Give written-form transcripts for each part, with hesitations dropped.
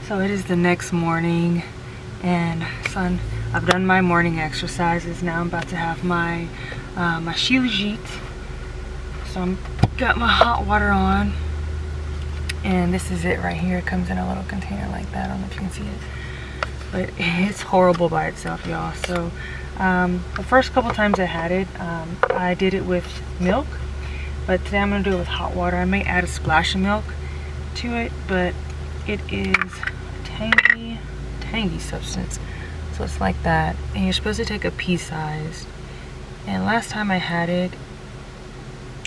So it is the next morning, and I've done my morning exercises. Now I'm about to have my my shilajit. So I'm got my hot water on, and this is it right here. It comes in a little container like that. I don't know if you can see it, but it's horrible by itself, y'all. So the first couple times I had it, I did it with milk, but today I'm gonna do it with hot water. I may add a splash of milk to it, but it is tangy substance. So it's like that, and you're supposed to take a pea size. And last time I had it,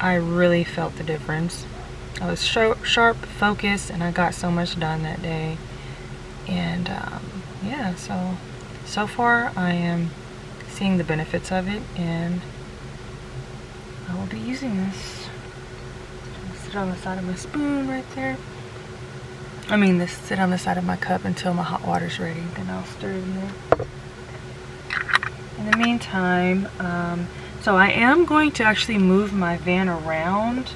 I really felt the difference. I was sharp, focused, and I got so much done that day. And yeah, so far I am seeing the benefits of it, and I will be using this. I'll sit on the side of my spoon right there. I mean, this sit on the side of my cup until my hot water's ready. Then I'll stir it in there. In the meantime, so I am going to actually move my van around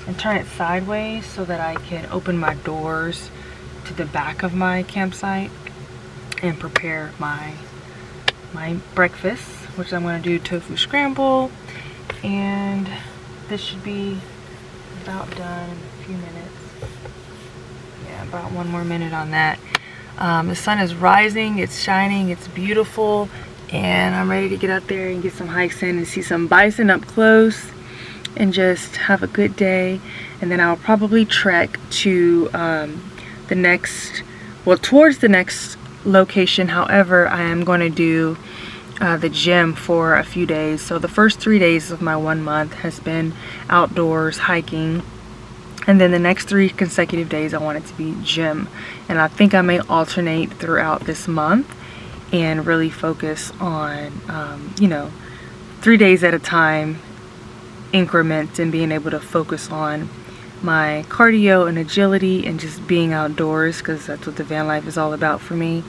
and turn it sideways so that I can open my doors to the back of my campsite and prepare my breakfast, which I'm going to do tofu scramble, and this should be about done in a few minutes. Yeah, about one more minute on that. The sun is rising, it's shining, it's beautiful, and I'm ready to get out there and get some hikes in and see some bison up close and just have a good day. And then I'll probably trek to the next, well, towards the next location. However, I am going to do the gym for a few days. So the first 3 days of my 1 month has been outdoors hiking, and then the next 3 consecutive days I want it to be gym. And I think I may alternate throughout this month and really focus on you know, 3 days at a time increments, and being able to focus on my cardio and agility and just being outdoors, because that's what the van life is all about for me.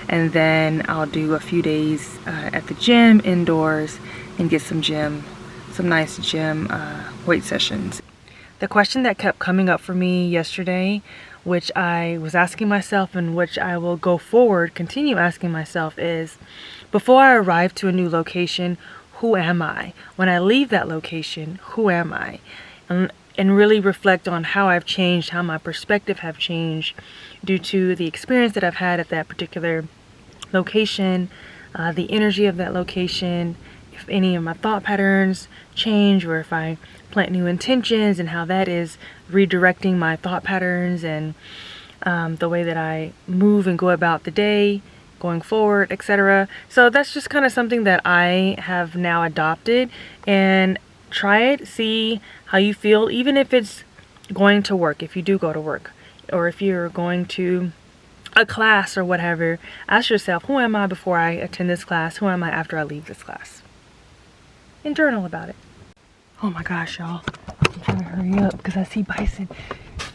And then I'll do a few days at the gym indoors and get some nice gym weight sessions. The question that kept coming up for me yesterday, which I was asking myself and which I will go forward continue asking myself, is before I arrive to a new location, who am I? When I leave that location, who am I? And really reflect on how I've changed, how my perspective have changed due to the experience that I've had at that particular location, the energy of that location, if any of my thought patterns change, or if I plant new intentions, and how that is redirecting my thought patterns and the way that I move and go about the day going forward, etc. So that's just kind of something that I have now adopted. And try it, see how you feel, even if it's going to work, if you do go to work, or if you're going to a class or whatever. Ask yourself, who am I before I attend this class? Who am I after I leave this class? And journal about it. Oh my gosh, y'all, I'm trying to hurry up because I see bison.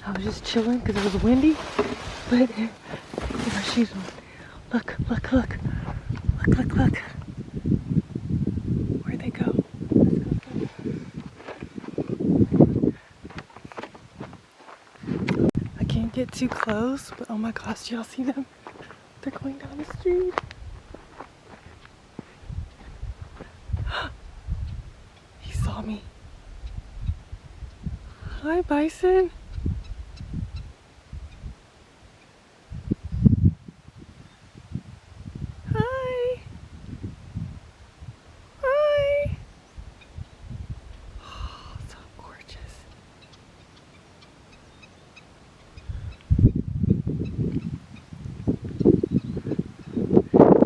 I was just chilling because it was windy, but get my shoes on. Look. Where'd they go? I can't get too close, but oh my gosh, do y'all see them? They're going down the street. He saw me. Hi, bison. Hi. Hi. Oh, so gorgeous.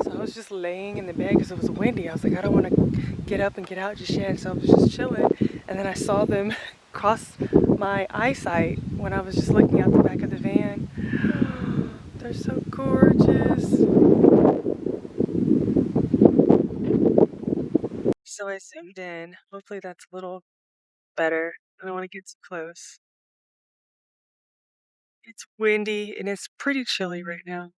So I was just laying in the bed because it was windy. I was like, I don't want to get up and get out just yet. So I was just chilling. And then I saw them cross my eyesight when I was just looking out the back of the van. They're so gorgeous. So I zoomed in. Hopefully that's a little better. I don't want to get too close. It's windy and it's pretty chilly right now.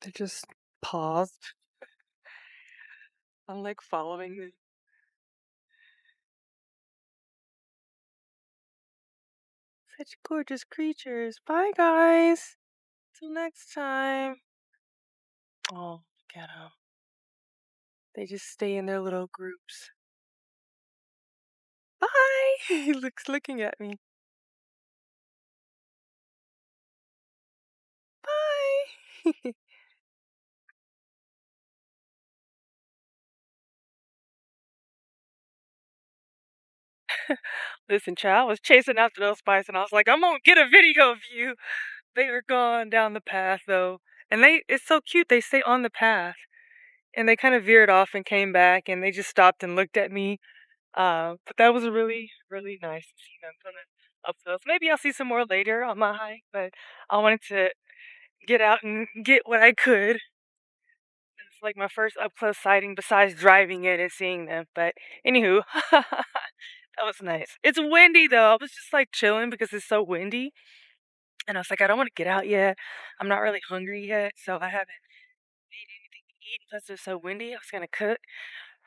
They just paused. I'm like following them. Such gorgeous creatures. Bye, guys. Till next time. Oh, look at them. They just stay in their little groups. Bye. He looks looking at me. Bye. Listen, child, I was chasing after those bison. I was like, I'm gonna get a video of you. They were gone down the path though. And it's so cute. They stay on the path. And they kind of veered off and came back and they just stopped and looked at me. But that was really, really nice to see them kind of up close. Maybe I'll see some more later on my hike, but I wanted to get out and get what I could. It's like my first up close sighting besides driving it and seeing them. But anywho, that was nice. It's windy though. I was just like chilling because it's so windy. And I was like, I don't want to get out yet. I'm not really hungry yet, so I haven't made anything to eat because it's so windy. I was gonna cook,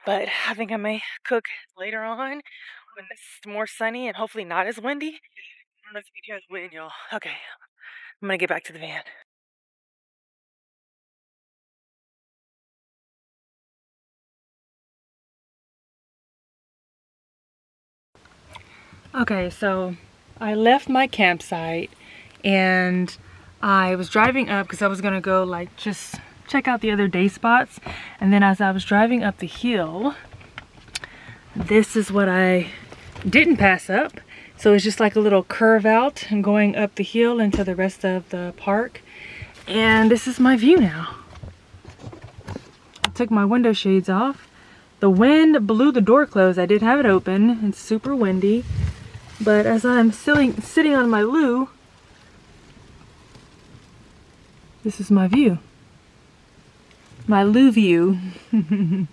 but I think I may cook later on when it's more sunny and hopefully not as windy. I don't know if you can hear the wind, y'all. Okay, I'm gonna get back to the van. Okay, so I left my campsite and I was driving up because I was gonna go like just check out the other day spots. And then as I was driving up the hill, this is what I didn't pass up. So it's just like a little curve out and going up the hill into the rest of the park. And this is my view now. I took my window shades off. The wind blew the door closed. I did have it open. It's super windy. But as I'm sitting on my loo, this is my view. My loo view. Isn't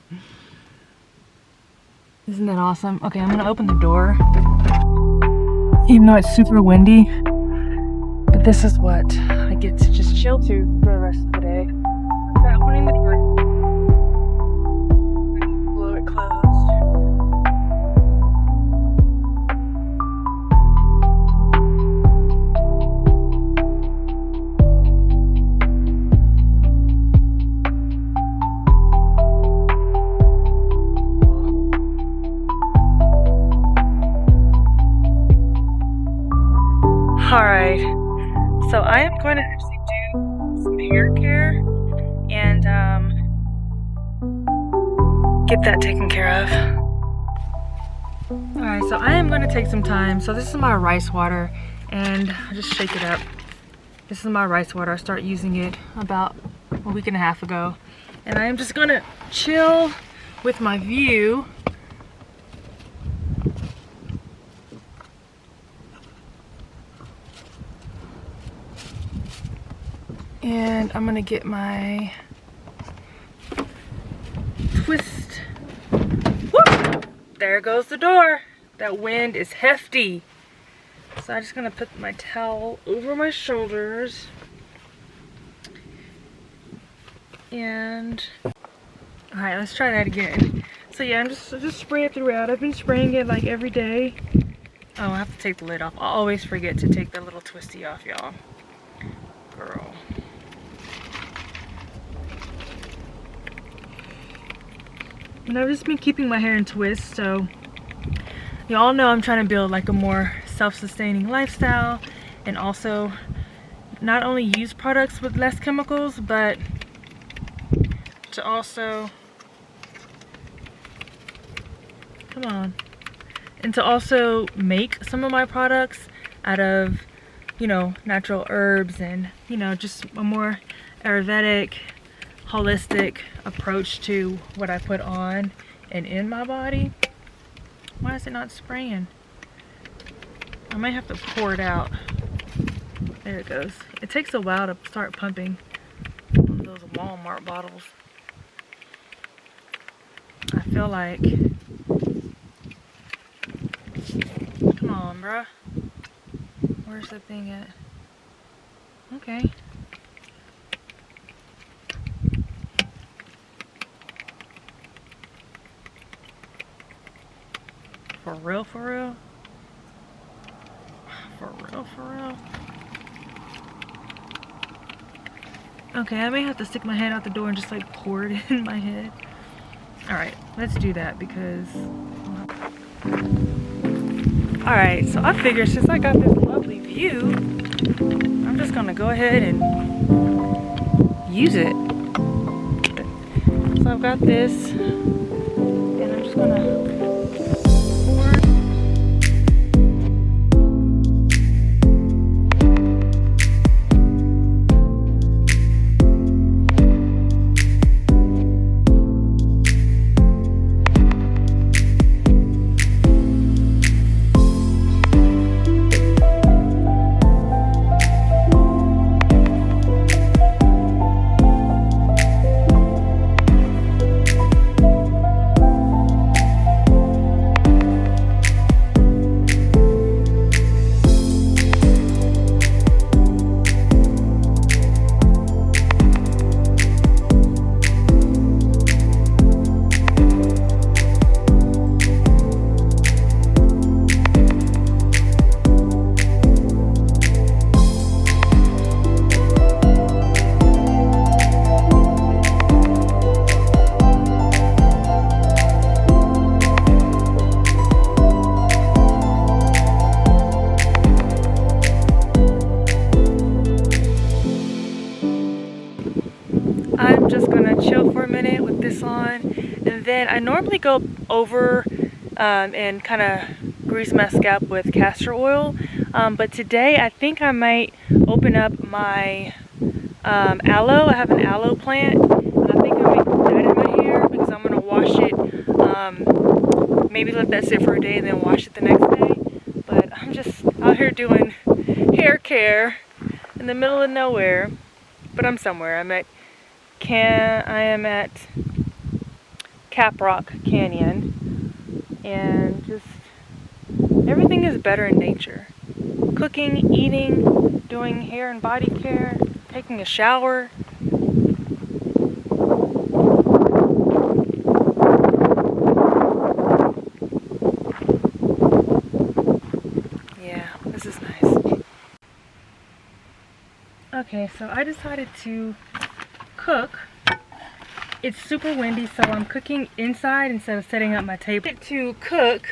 that awesome? Okay, I'm gonna open the door. Even though it's super windy, but this is what I get to just chill to for the rest of the day. I'm opening the door. Blow it closed. Alright, so I am going to actually do some hair care and get that taken care of. Alright, so I am going to take some time. So this is my rice water and I just shake it up. This is my rice water. I started using it about a week and a half ago. And I am just going to chill with my view. And I'm gonna get my twist. Whoop! There goes the door. That wind is hefty. So I'm just gonna put my towel over my shoulders. And alright, let's try that again. So yeah, I'm just spray it throughout. I've been spraying it like every day. Oh, I have to take the lid off. I always forget to take the little twisty off, y'all. Girl. And I've just been keeping my hair in twists, so y'all know I'm trying to build like a more self-sustaining lifestyle and also not only use products with less chemicals, but to also, come on, and to also make some of my products out of, you know, natural herbs and, you know, just a more Ayurvedic, holistic approach to what I put on and in my body. Why is it not spraying? I might have to pour it out. There it goes. It takes a while to start pumping those Walmart bottles. I feel like, come on, bruh. Where's the thing at? Okay. real, for real? For real, for real? Okay, I may have to stick my head out the door and just like pour it in my head. Alright, let's do that because... Alright, so I figured since I got this lovely view, I'm just gonna go ahead and use it. So I've got this, and I'm just gonna pour. I'm just gonna chill for a minute with this on, and then I normally go over and kind of grease my scalp with castor oil, but today I think I might open up my aloe. I have an aloe plant, and I think I might put that in my hair because I'm gonna wash it, maybe let that sit for a day and then wash it the next day. But I'm just out here doing hair care in the middle of nowhere, but I'm somewhere. I am at Caprock Canyon, and just everything is better in nature. Cooking, eating, doing hair and body care, taking a shower. Yeah, this is nice. Okay, so I decided to cook. It's super windy, so I'm cooking inside instead of setting up my table to cook,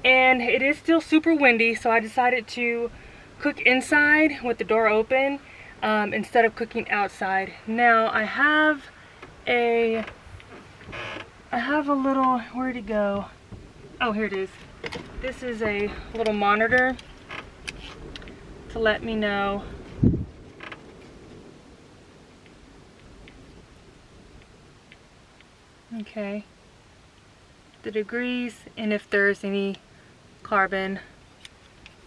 and it is still super windy, so I decided to cook inside with the door open instead of cooking outside. Now I have a little, where'd it go? Oh, here it is. This is a little monitor to let me know the degrees and if there's any carbon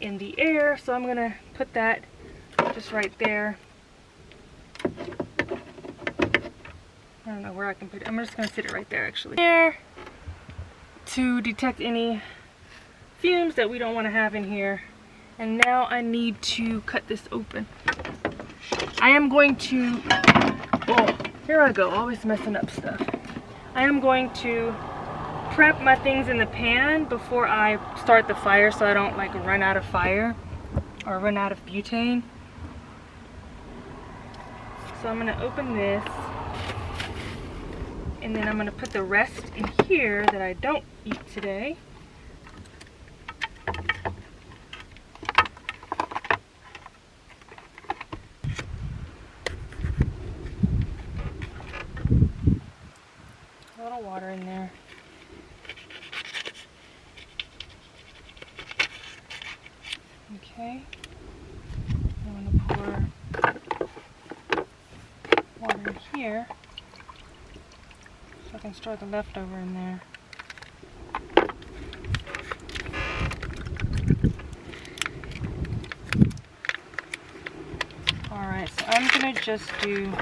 in the air. So I'm gonna put that just right there. I don't know where I can put it. I'm just gonna sit it right there actually. There to detect any fumes that we don't want to have in here. And now I need to cut this open. I am going to, oh, here I go, always messing up stuff. I am going to prep my things in the pan before I start the fire so I don't like run out of fire or run out of butane. So I'm gonna open this, and then I'm gonna put the rest in here that I don't eat today. A little water in there. Okay. I'm gonna pour water in here so I can store the leftover in there. Alright, so I'm gonna just do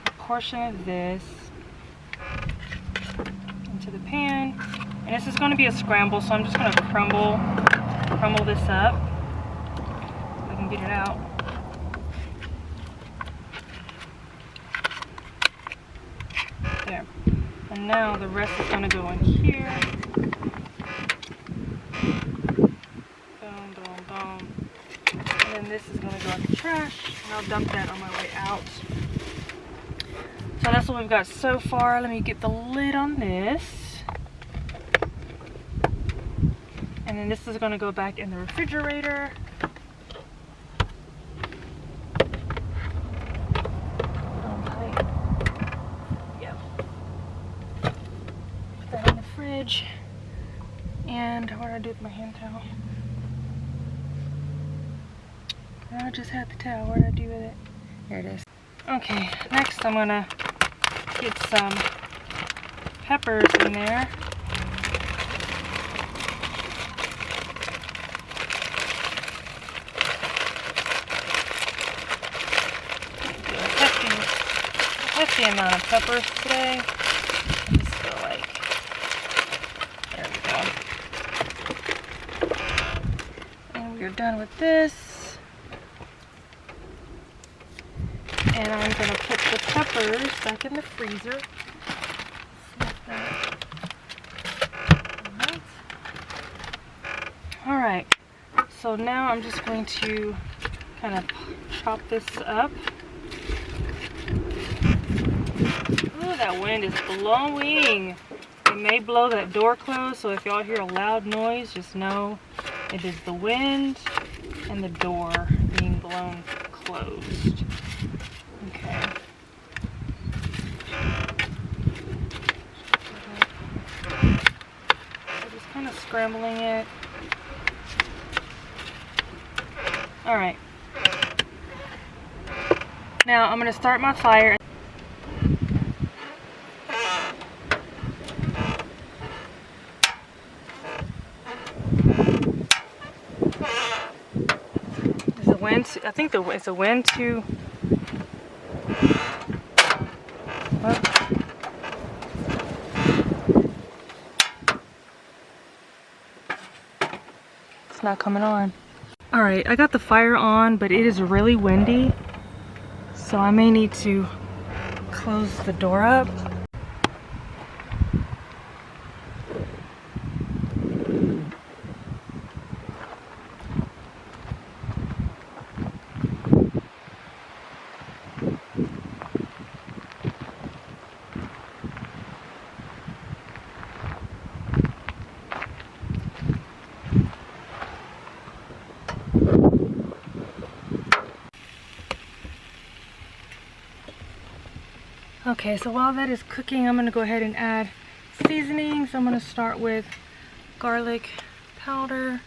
a portion of this into the pan, and this is going to be a scramble, so I'm just going to crumble this up. I can get it out. There. And now the rest is going to go in here. trash, and I'll dump that on my way out. So that's what we've got so far. Let me get the lid on this. And then this is going to go back in the refrigerator. Yep. Put that in the fridge. And what do I do with my hand towel? I just had the towel. What did I do with it? There it is. Okay, next I'm gonna get some peppers in there. Do a hefty amount of peppers today. I just feel like, there we go. And we're done with this. And I'm going to put the peppers back in the freezer. Alright, so now I'm just going to kind of chop this up. Ooh, that wind is blowing. It may blow that door closed, so if y'all hear a loud noise, just know it is the wind and the door being blown closed. Okay. So just kind of scrambling it. Alright. Now I'm going to start my fire. Is the wind, I think it's a wind to... It's not coming on. Alright, I got the fire on, but it is really windy, so I may need to close the door up. Okay, so while that is cooking, I'm going to go ahead and add seasonings. I'm going to start with garlic powder.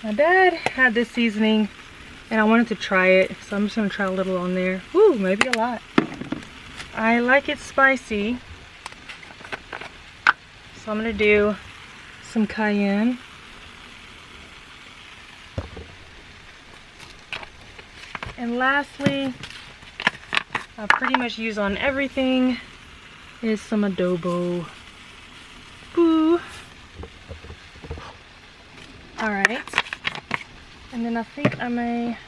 My dad had this seasoning and I wanted to try it, so I'm just going to try a little on there. Woo, maybe a lot. I like it spicy, so I'm going to do some cayenne. And lastly, I pretty much use on everything, is some adobo. Boo! Alright. And then I think I may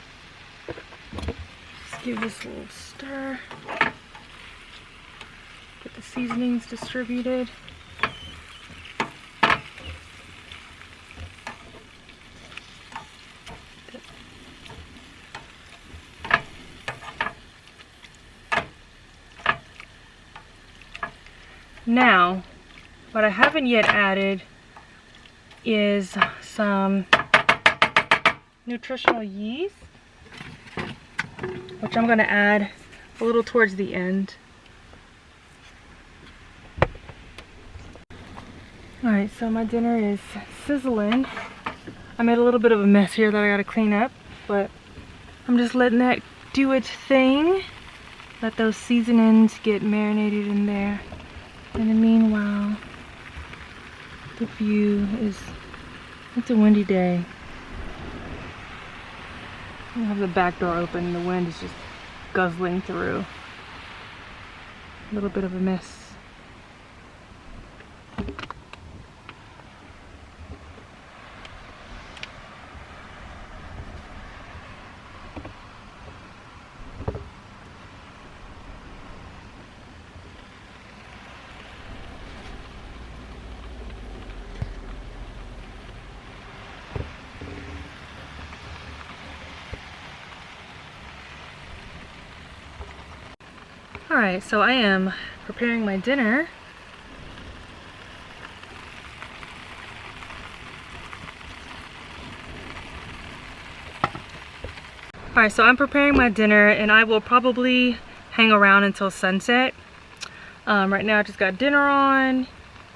just give this a little stir. Get the seasonings distributed. Now, what I haven't yet added is some nutritional yeast, which I'm going to add a little towards the end. Alright, so my dinner is sizzling. I made a little bit of a mess here that I got to clean up, but I'm just letting that do its thing. Let those seasonings get marinated in there. In the meanwhile, the view is, it's a windy day. I have the back door open, the wind is just guzzling through. A little bit of a mess. Alright, so I am preparing my dinner. Alright, so I'm preparing my dinner and I will probably hang around until sunset. Right now I just got dinner on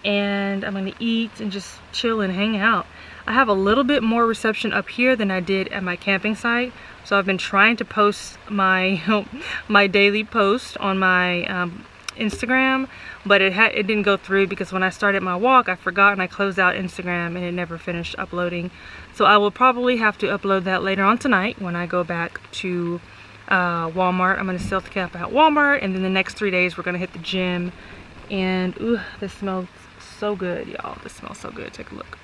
and I'm gonna eat and just chill and hang out. I have a little bit more reception up here than I did at my camping site. So I've been trying to post my my daily post on my Instagram, but it didn't go through because when I started my walk I forgot and I closed out Instagram and it never finished uploading. So I will probably have to upload that later on tonight when I go back to Walmart. I'm gonna stealth camp at Walmart, and then the next 3 days we're gonna hit the gym. And ooh, this smells so good, y'all. This smells so good. Take a look.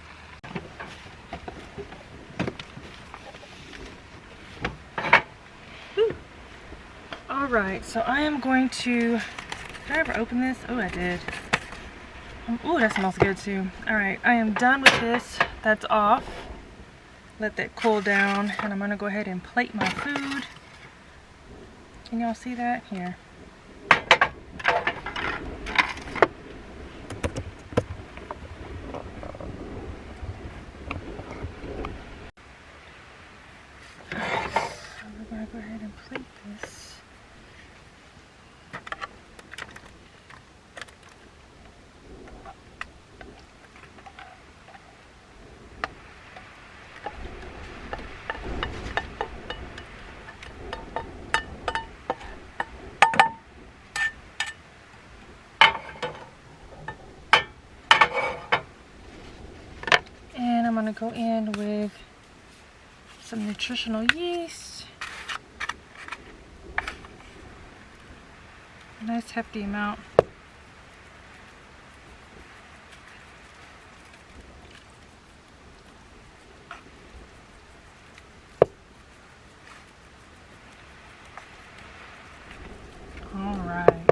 All right, so I am going to, did I ever open this? Oh, I did. Oh, that smells good too. All right, I am done with this. That's off. Let that cool down, and I'm gonna go ahead and plate my food. Can y'all see that? Here. So we're gonna go ahead and plate this. And I'm gonna go in with some nutritional yeast. A nice hefty amount. All right.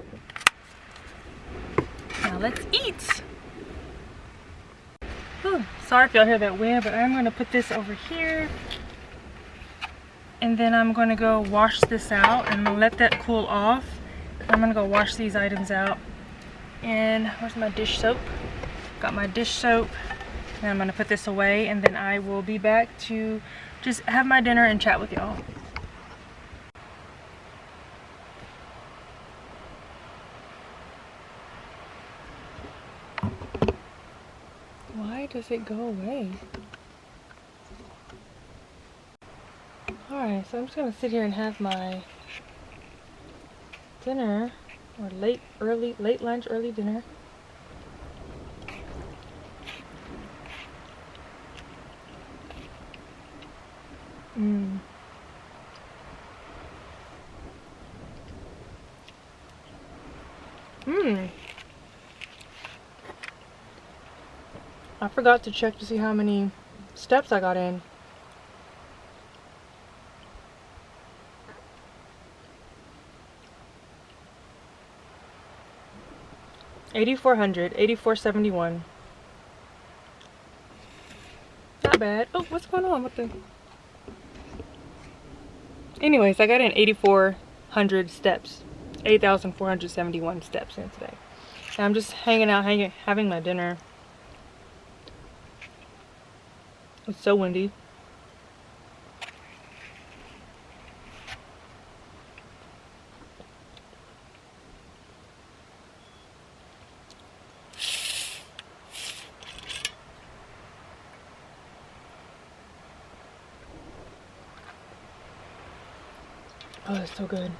Now let's eat. Whew. Sorry if y'all hear that wind, but I'm going to put this over here. And then I'm going to go wash this out and I'm going to let that cool off. I'm going to go wash these items out. And where's my dish soap? Got my dish soap. And I'm going to put this away, and then I will be back to just have my dinner and chat with y'all. Why does it go away? Alright, so I'm just gonna sit here and have my dinner, or late lunch, early dinner. I forgot to check to see how many steps I got in. $8,400, $8,471. Not bad. Oh, what's going on with the... Anyways, I got in 8,400 steps. 8,471 steps in today. And I'm just hanging out, having my dinner. It's so windy. Oh, it's so good.